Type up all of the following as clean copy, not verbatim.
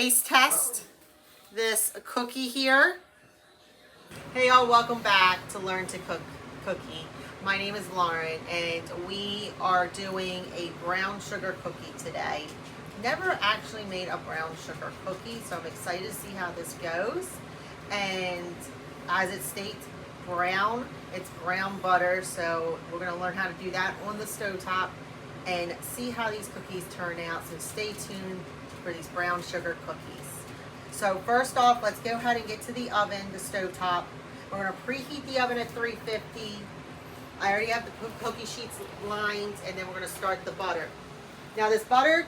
taste test this cookie here. Hey y'all, welcome back to Learn to Cook Cookie. My name is Lauren and we are doing a brown sugar cookie today. Never actually made a brown sugar cookie, so I'm excited to see how this goes. And as it states, brown, it's brown butter, so we're going to learn how to do that on the stovetop and see how these cookies turn out. So stay tuned for these brown sugar cookies. So first off, let's go ahead and get to the oven, the stovetop. We're going to preheat the oven at 350. I already have the cookie sheets lined, and then we're going to start the butter. Now this butter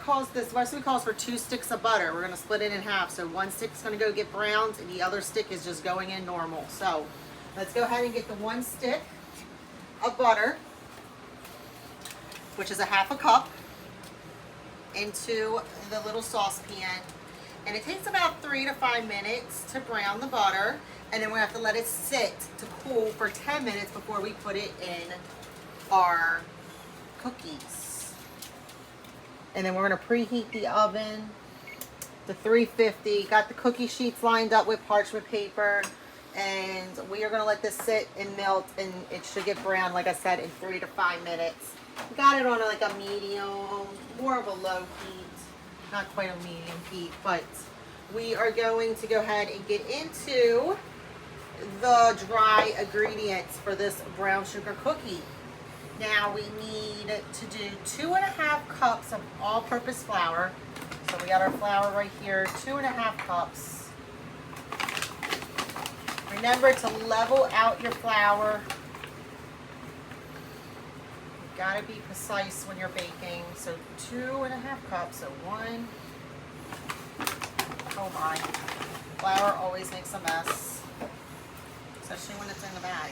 recipe calls for 2 sticks of butter. We're going to split it in half. So one stick's going to go get browned, and the other stick is just going in normal. So let's go ahead and get the 1 stick of butter, which is a ½ cup, into the little saucepan. And it takes about 3 to 5 minutes to brown the butter. And then we have to let it sit to cool for 10 minutes before we put it in our cookies. And then we're going to preheat the oven to 350. Got the cookie sheets lined up with parchment paper. And we are going to let this sit and melt. And it should get brown, like I said, in 3 to 5 minutes. Got it on like a medium, more of a low heat. Not quite a medium heat, but we are going to go ahead and get into the dry ingredients for this brown sugar cookie. Now we need to do 2½ cups of all-purpose flour. So we got our flour right here, 2½ cups. Remember to level out your flour. You've got to be precise when you're baking. So 2½ cups, so 1. Oh my, flour always makes a mess, especially when it's in the bag.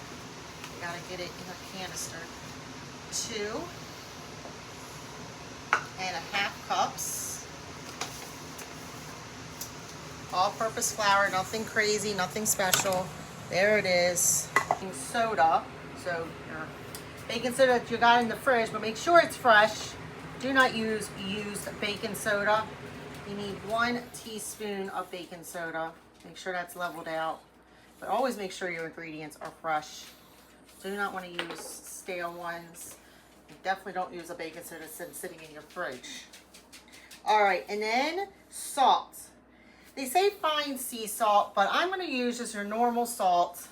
You gotta get it in a canister. 2½ cups. All-purpose flour, nothing crazy, nothing special. There it is. Soda, so your baking soda that you got in the fridge, but make sure it's fresh. Do not use used baking soda. You need 1 teaspoon of baking soda. Make sure that's leveled out. But always make sure your ingredients are fresh. Do not want to use stale ones. You definitely don't use a baking soda that's sitting in your fridge. All right, and then salt. They say fine sea salt, but I'm going to use just your normal salt.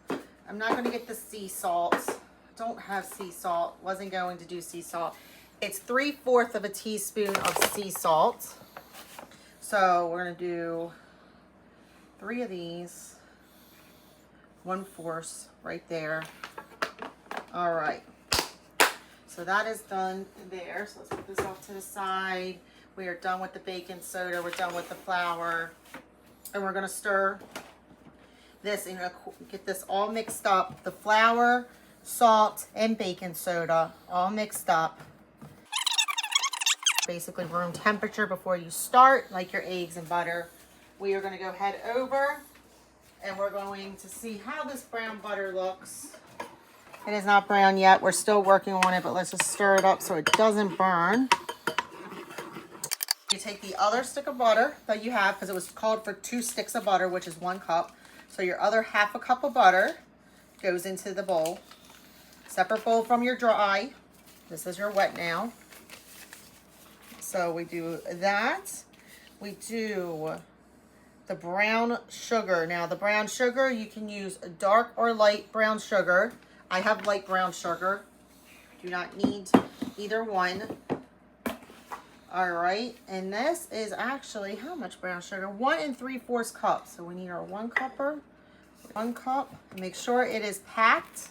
I'm not going to get the sea salt. Don't have sea salt. Wasn't going to do sea salt. It's 3/4 of a teaspoon of sea salt. So we're going to do 3 of these, 1/4 right there. All right, so that is done there. So let's put this off to the side. We are done with the baking soda. We're done with the flour. And we're going to stir this and get this all mixed up. The flour, salt, and baking soda all mixed up. Basically room temperature before you start, like your eggs and butter. We are going to go head over and we're going to see how this brown butter looks. It is not brown yet. We're still working on it, but let's just stir it up so it doesn't burn. You take the other stick of butter that you have, because it was called for 2 sticks of butter, which is 1 cup. So your other ½ cup of butter goes into the bowl. Separate bowl from your dry. This is your wet now. So we do that. We do the brown sugar. Now the brown sugar, you can use dark or light brown sugar. I have light brown sugar. Do not need either one. All right, and this is actually, how much brown sugar? 1 3/4 cups. So we need our 1 cupper, 1 cup. Make sure it is packed.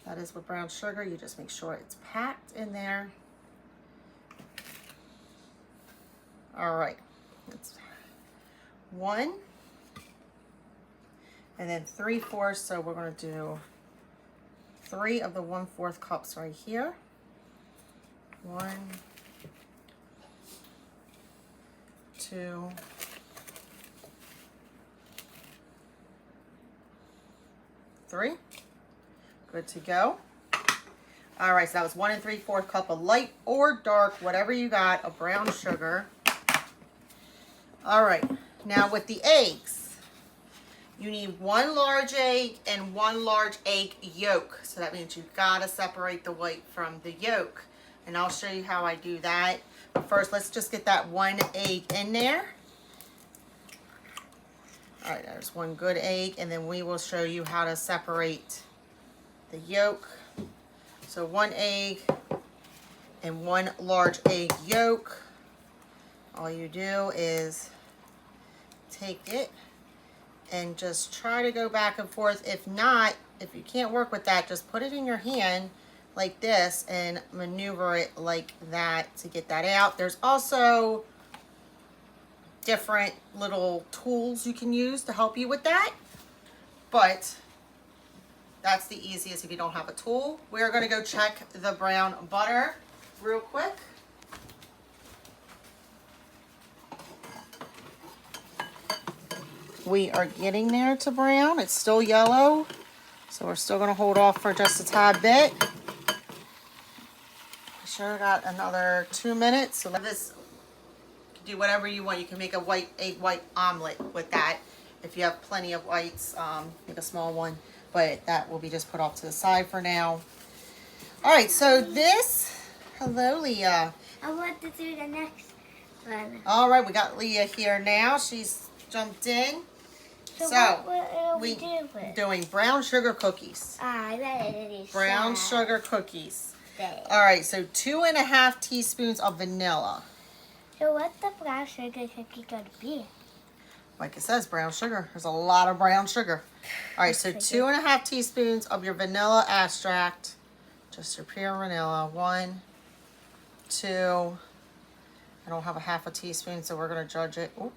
That is with brown sugar. You just make sure it's packed in there. All right, it's 1, and then 3/4. So we're going to do 3 of the 1/4 cups right here. 1, 2, 3. Good to go. All right, so that was 1 3/4 cup of light or dark, whatever you got, of brown sugar. All right, now with the eggs, you need 1 large egg and 1 large egg yolk. So that means you've got to separate the white from the yolk. And I'll show you how I do that. But first, let's just get that 1 egg in there. All right, there's 1 good egg, and then we will show you how to separate the yolk. So 1 egg and 1 large egg yolk. All you do is take it and just try to go back and forth. If not, if you can't work with that, just put it in your hand like this and maneuver it like that to get that out. There's also different little tools you can use to help you with that, but that's the easiest if you don't have a tool. We're going to go check the brown butter real quick. We are getting there to brown. It's still yellow, so we're still going to hold off for just a tad bit. I sure got another 2 minutes. So this, do whatever you want. You can make a egg white omelet with that. If you have plenty of whites, make a small one, but that will be just put off to the side for now. All right, so this, hello Leah. I want to do the next one. All right, we got Leah here now. She's jumped in. So what are we doing brown sugar cookies. I bet Brown sugar cookies. All right, so 2½ teaspoons of vanilla. So what's the brown sugar cookie gonna be? Like it says, brown sugar. There's a lot of brown sugar. All right, so 2½ teaspoons of your vanilla extract. Just your pure vanilla. 1, 2. I don't have a ½ teaspoon, so we're gonna judge it. Ooh,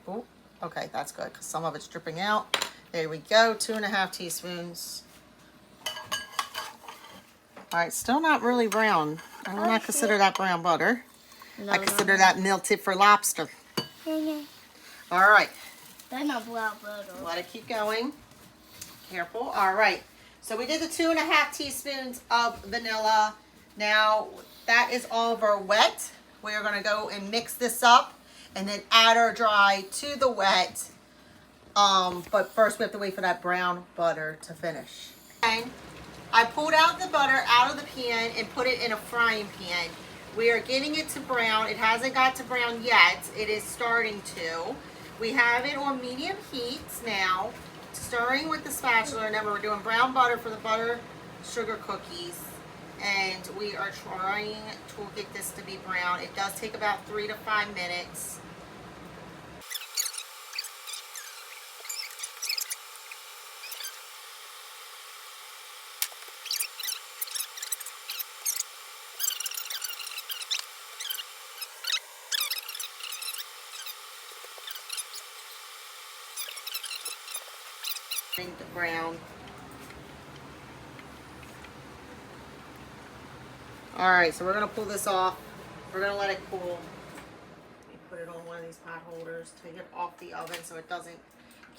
ooh. Okay, that's good because some of it's dripping out. There we go, 2½ teaspoons. All right, still not really brown. I would not consider that brown butter. No, I consider that melted for lobster. All right. That's not brown butter. Let it keep going. Careful. All right. So we did the 2½ teaspoons of vanilla. Now that is all of our wet. We are going to go and mix this up and then add our dry to the wet. But first we have to wait for that brown butter to finish. Okay. I pulled out the butter out of the pan and put it in a frying pan. We are getting it to brown. It hasn't got to brown yet. It is starting to. We have it on medium heat now, stirring with the spatula. Remember, we're doing brown butter for the butter sugar cookies. And we are trying to get this to be brown. It does take about 3 to 5 minutes. Brown. All right, so we're gonna pull this off. We're gonna let it cool. Let me put it on one of these pot holders, take it off the oven so it doesn't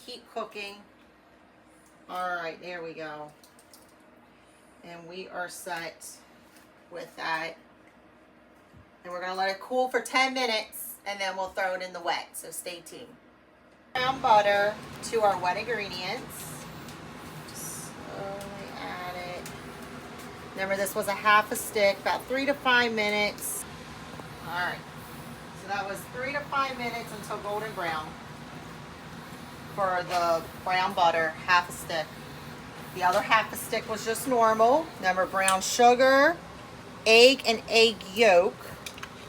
keep cooking. All right, there we go. And we are set with that. And we're gonna let it cool for 10 minutes and then we'll throw it in the wet, so stay tuned. Brown butter to our wet ingredients. Just slowly add it. Remember, this was a ½ stick, about 3 to 5 minutes. All right, so that was 3 to 5 minutes until golden brown for the brown butter, ½ stick. The other ½ stick was just normal. Remember, brown sugar, egg, and egg yolk.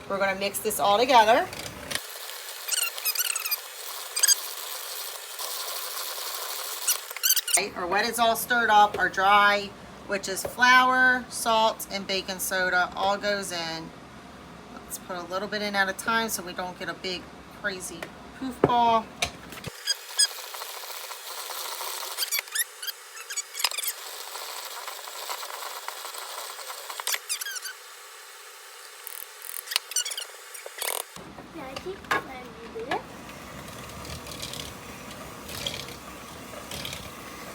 We're gonna mix this all together. Our wet is all stirred up. Our dry, which is flour, salt, and baking soda, all goes in. Let's put a little bit in at a time so we don't get a big crazy poof ball.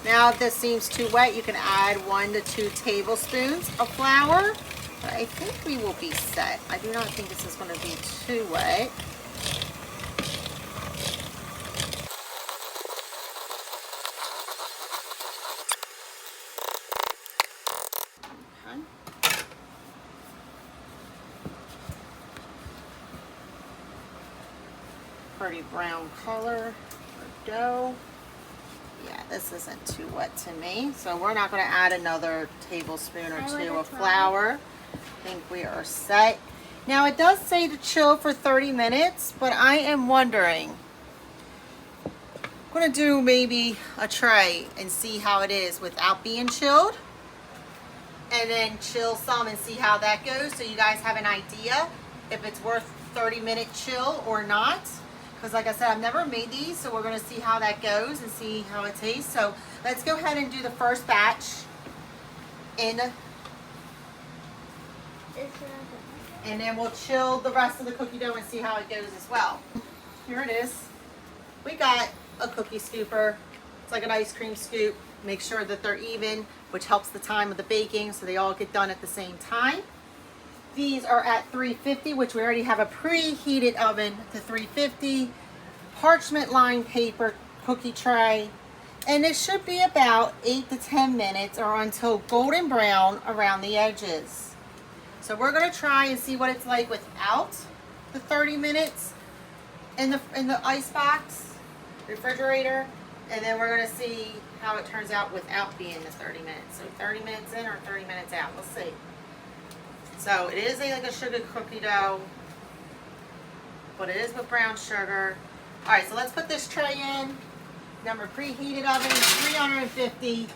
Now if this seems too wet, you can add 1 to 2 tablespoons of flour. But I think we will be set. I do not think this is going to be too wet. pretty brown color or dough. Yeah, this isn't too wet to me. So we're not going to add another tablespoon or two of flour. I think we are set. Now it does say to chill for 30 minutes, but I am wondering, I'm going to do maybe a tray and see how it is without being chilled. And then chill some and see how that goes, so you guys have an idea if it's worth 30-minute chill or not. Because like I said, I've never made these, so we're going to see how that goes and see how it tastes. So let's go ahead and do the first batch in, and then we'll chill the rest of the cookie dough and see how it goes as well. Here it is. We got a cookie scooper. It's like an ice cream scoop. Make sure that they're even, which helps the time of the baking, so they all get done at the same time. These are at 350, which we already have a preheated oven to 350. Parchment lined paper cookie tray. And it should be about 8 to 10 minutes or until golden brown around the edges. So we're going to try and see what it's like without the 30 minutes in the ice box, refrigerator. And then we're going to see how it turns out without being the 30 minutes. So 30 minutes in or 30 minutes out. We'll see. So it is like a sugar cookie dough, but it is with brown sugar. All right, so let's put this tray in. Number preheated oven, 350,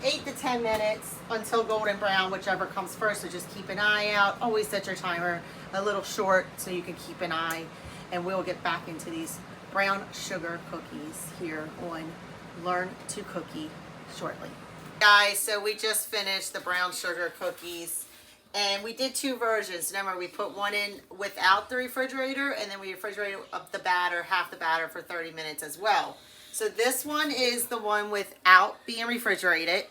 8 to 10 minutes until golden brown, whichever comes first. So just keep an eye out. Always set your timer a little short so you can keep an eye. And we'll get back into these brown sugar cookies here on Learn to Cookie shortly. Guys, so we just finished the brown sugar cookies. And we did two versions. Remember, we put one in without the refrigerator, and then we refrigerated up the batter, half the batter, for 30 minutes as well. So this one is the one without being refrigerated.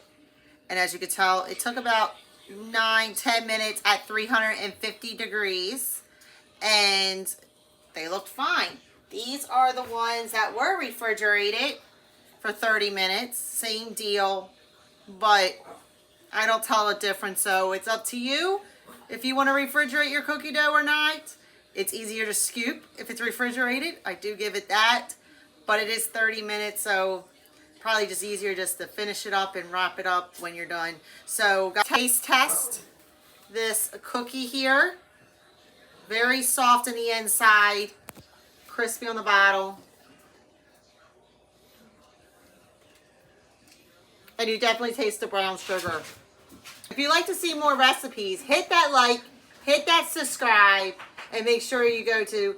And as you can tell, it took about 9-10 minutes at 350 degrees. And they looked fine. These are the ones that were refrigerated for 30 minutes. Same deal, but I don't tell a difference, so it's up to you if you want to refrigerate your cookie dough or not. It's easier to scoop if it's refrigerated. I do give it that, but it is 30 minutes, so probably just easier just to finish it up and wrap it up when you're done. So taste test this cookie here. Very soft on the inside, crispy on the bottom. And you definitely taste the brown sugar. If you'd like to see more recipes, hit that like, hit that subscribe, and make sure you go to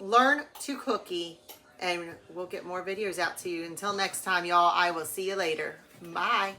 Learn to Cookie, and we'll get more videos out to you. Until next time, y'all, I will see you later. Bye.